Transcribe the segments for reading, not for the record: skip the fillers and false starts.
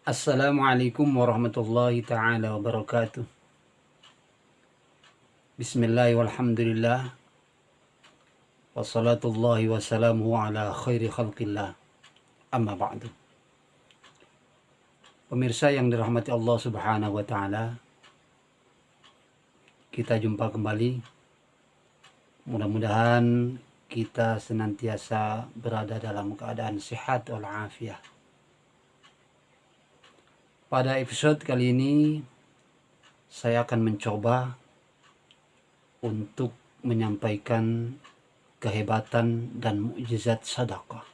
Assalamualaikum warahmatullahi ta'ala wabarakatuh. Bismillah walhamdulillah. Wassalatullahi wassalamu ala khairi khalqillah. Amma ba'du. Pemirsa yang dirahmati Allah subhanahu wa ta'ala, kita jumpa kembali. Mudah-mudahan kita senantiasa berada dalam keadaan sehat walafiat. Pada episode kali ini saya akan mencoba untuk menyampaikan kehebatan dan mukjizat sedekah.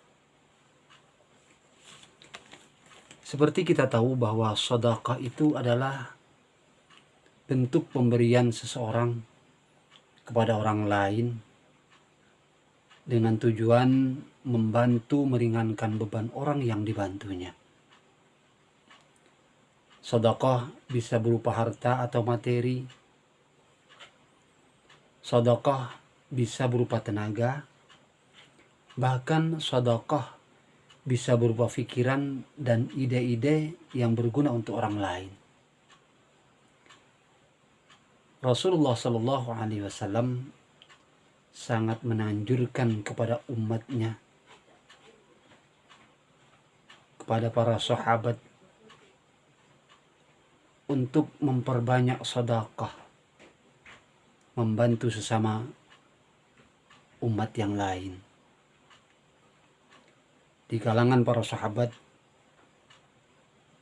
Seperti kita tahu bahwa sedekah itu adalah bentuk pemberian seseorang kepada orang lain dengan tujuan membantu meringankan beban orang yang dibantunya. Sedekah bisa berupa harta atau materi. Sedekah bisa berupa tenaga. Bahkan sedekah bisa berupa pikiran dan ide-ide yang berguna untuk orang lain. Rasulullah Shallallahu Alaihi Wasallam sangat menganjurkan kepada umatnya, kepada para sahabat, untuk memperbanyak sedekah, membantu sesama umat yang lain. Di kalangan para sahabat,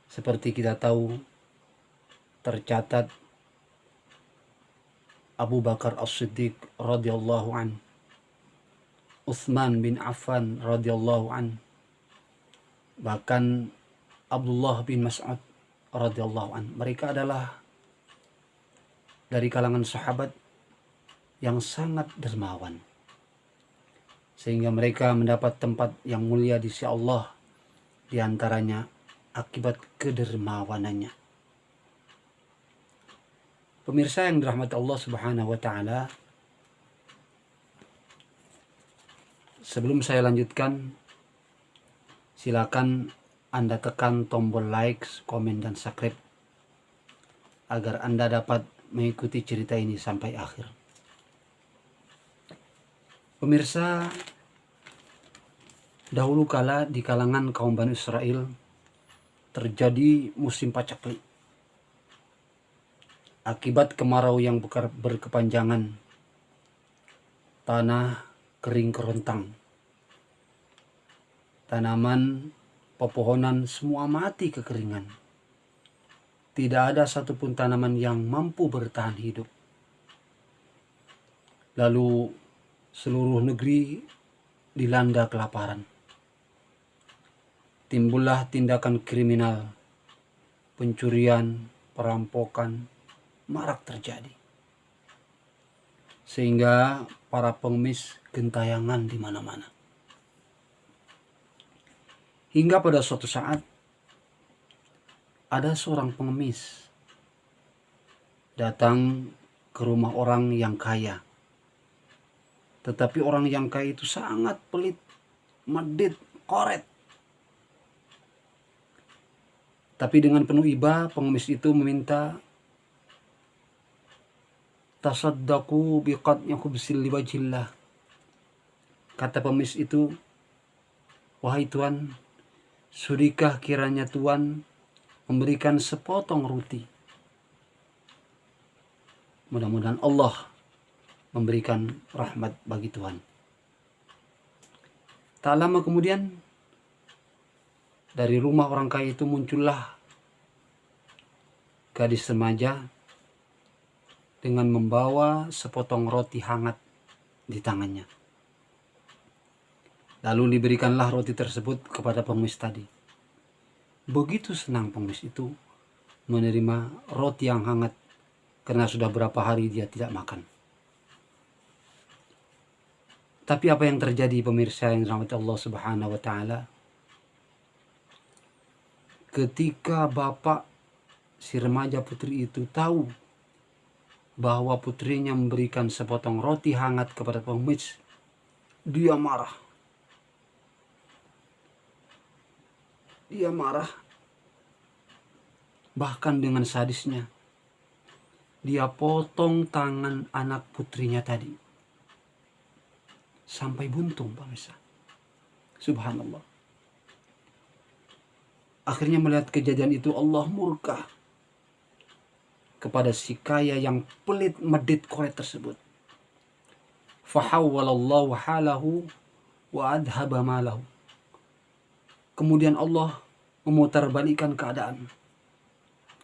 seperti kita tahu, tercatat Abu Bakar As-Siddiq radhiyallahu an, Utsman bin Affan radhiyallahu an, bahkan Abdullah bin Mas'ud radhiyallahu an. Mereka adalah dari kalangan sahabat yang sangat dermawan, sehingga mereka mendapat tempat yang mulia di sisi Allah, di antaranya akibat kedermawanannya. Pemirsa yang dirahmati Allah Subhanahu wa taala, sebelum saya lanjutkan, silakan Anda tekan tombol like, komen, dan subscribe agar Anda dapat mengikuti cerita ini sampai akhir. Pemirsa, dahulu kala di kalangan kaum Bani Israel terjadi musim paceklik. Akibat kemarau yang berkepanjangan, tanah kering kerontang, tanaman, pepohonan semua mati kekeringan. Tidak ada satupun tanaman yang mampu bertahan hidup. Lalu seluruh negeri dilanda kelaparan. Timbullah tindakan kriminal, pencurian, perampokan marak terjadi. Sehingga para pengemis gentayangan di mana-mana. Hingga pada suatu saat ada seorang pengemis datang ke rumah orang yang kaya. Tetapi orang yang kaya itu sangat pelit, medit, koret. Tapi dengan penuh iba, pengemis itu meminta, tasaddaqu biqat'i khubzil liwajhillah. Kata pengemis itu, wahai Tuan, sudikah kiranya Tuan memberikan sepotong roti? Mudah-mudahan Allah memberikan rahmat bagi Tuhan. Tak lama kemudian, dari rumah orang kaya itu muncullah gadis remaja dengan membawa sepotong roti hangat di tangannya. Lalu diberikanlah roti tersebut kepada pengemis tadi. Begitu senang pengemis itu menerima roti yang hangat, karena sudah berapa hari dia tidak makan. Tapi apa yang terjadi, pemirsa yang dirahmati Allah Subhanahu wa taala? Ketika bapak si remaja putri itu tahu bahwa putrinya memberikan sepotong roti hangat kepada pengemis, dia marah. Dia marah Bahkan dengan sadisnya, dia potong tangan anak putrinya tadi sampai buntung, pemirsa. Subhanallah. Akhirnya melihat kejadian itu, Allah murka kepada si kaya yang pelit medit koret tersebut. Fahawwalallahu halahu wa adhaba malahu. Kemudian Allah memutarbalikkan keadaan,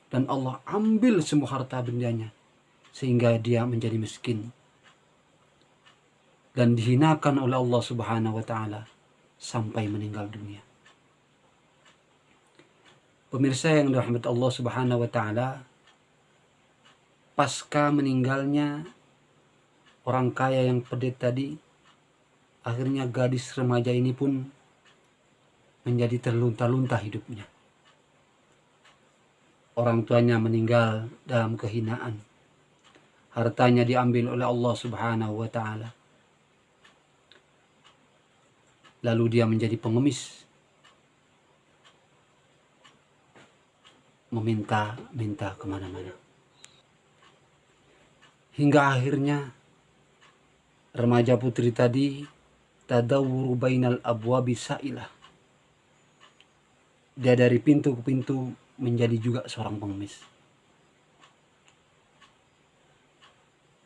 dan Allah ambil semua harta bendanya sehingga dia menjadi miskin dan dihinakan oleh Allah Subhanahu wa taala sampai meninggal dunia. Pemirsa yang dirahmati Allah Subhanahu wa taala, pasca meninggalnya orang kaya yang pelit tadi, akhirnya gadis remaja ini pun menjadi terlunta-lunta hidupnya. Orang tuanya meninggal dalam kehinaan. Hartanya diambil oleh Allah Subhanahu wa taala. Lalu dia menjadi pengemis. Meminta-minta kemana-mana. Hingga akhirnya remaja putri tadi tadawwuru bainal abwabi sa'ilah. Dia dari pintu ke pintu menjadi juga seorang pengemis.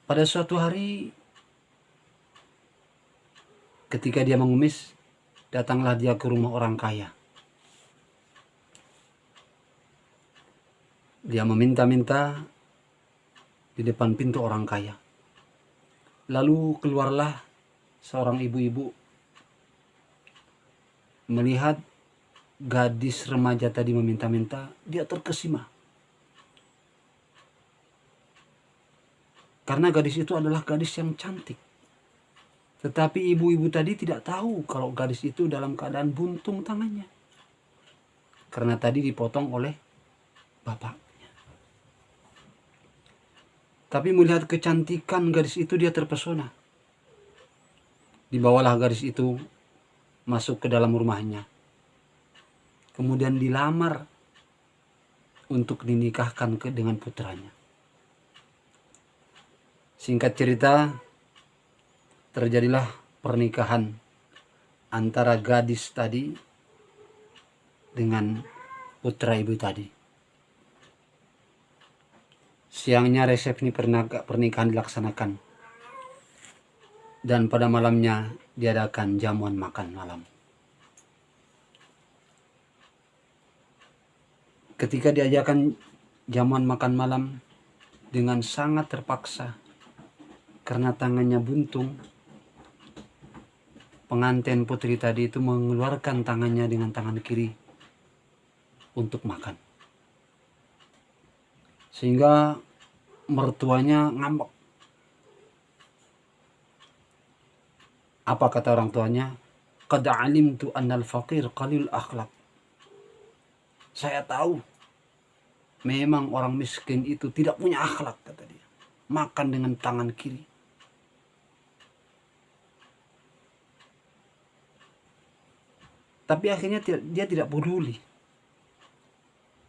Pada suatu hari ketika dia mengemis, datanglah dia ke rumah orang kaya. Dia meminta-minta di depan pintu orang kaya. Lalu keluarlah seorang ibu-ibu melihat gadis remaja tadi meminta-minta, dia terkesima. Karena gadis itu adalah gadis yang cantik. Tetapi ibu-ibu tadi tidak tahu kalau gadis itu dalam keadaan buntung tangannya. Karena tadi dipotong oleh bapaknya. Tapi melihat kecantikan gadis itu, dia terpesona. Dibawalah gadis itu masuk ke dalam rumahnya. Kemudian dilamar untuk dinikahkan dengan putranya. Singkat cerita, terjadilah pernikahan antara gadis tadi dengan putra ibu tadi. Siangnya resepsi pernikahan dilaksanakan, dan pada malamnya diadakan jamuan makan malam. Ketika diajarkan jamuan makan malam, dengan sangat terpaksa karena tangannya buntung, pengantin putri tadi itu mengeluarkan tangannya dengan tangan kiri untuk makan. Sehingga mertuanya ngambek. Apa kata orang tuanya? Qad alimtu annal faqir qalil akhlaq. Saya tahu memang orang miskin itu tidak punya akhlak, kata dia. Makan dengan tangan kiri. Tapi akhirnya dia tidak peduli.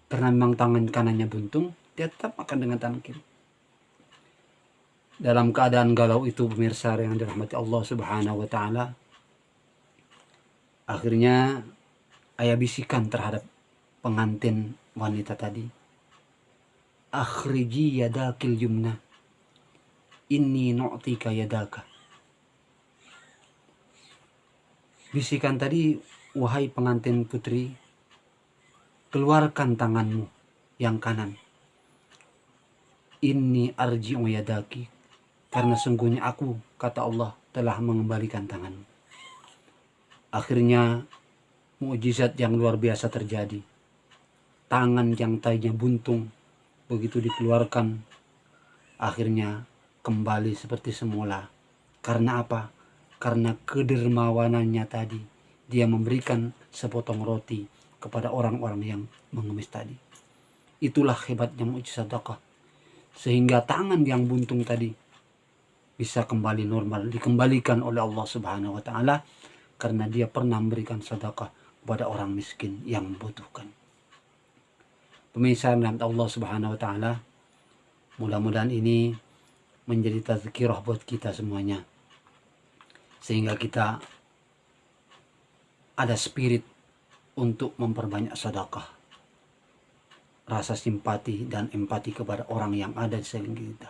Karena memang tangan kanannya buntung, dia tetap makan dengan tangan kiri. Dalam keadaan galau itu, pemirsa yang dirahmati Allah Subhanahu wa taala, akhirnya ayah bisikan terhadap pengantin wanita tadi, akhriji yadakil yumna inni nu'tika yadaka. Bisikan tadi, wahai pengantin putri, keluarkan tanganmu yang kanan. Inni arji'u yadaki, karena sungguhnya aku, kata Allah, telah mengembalikan tanganmu. Akhirnya mukjizat yang luar biasa terjadi. Tangan yang tadinya buntung begitu dikeluarkan, akhirnya kembali seperti semula. Karena apa? Karena kedermawanannya tadi. Dia memberikan sepotong roti kepada orang-orang yang mengemis tadi. Itulah hebatnya mukjizat sedekah. Sehingga tangan yang buntung tadi bisa kembali normal, dikembalikan oleh Allah Subhanahu wa taala karena dia pernah memberikan sedekah kepada orang miskin yang membutuhkan. Pemirsa rahmat Allah Subhanahu wa taala, mudah-mudahan ini menjadi tazkirah buat kita semuanya, sehingga kita ada spirit untuk memperbanyak sedekah, rasa simpati dan empati kepada orang yang ada di sekeliling kita.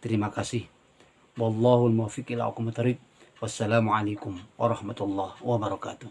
Terima kasih. Wallahul muwaffiq ila aqwamit thoriq. Wassalamualaikum warahmatullahi wabarakatuh.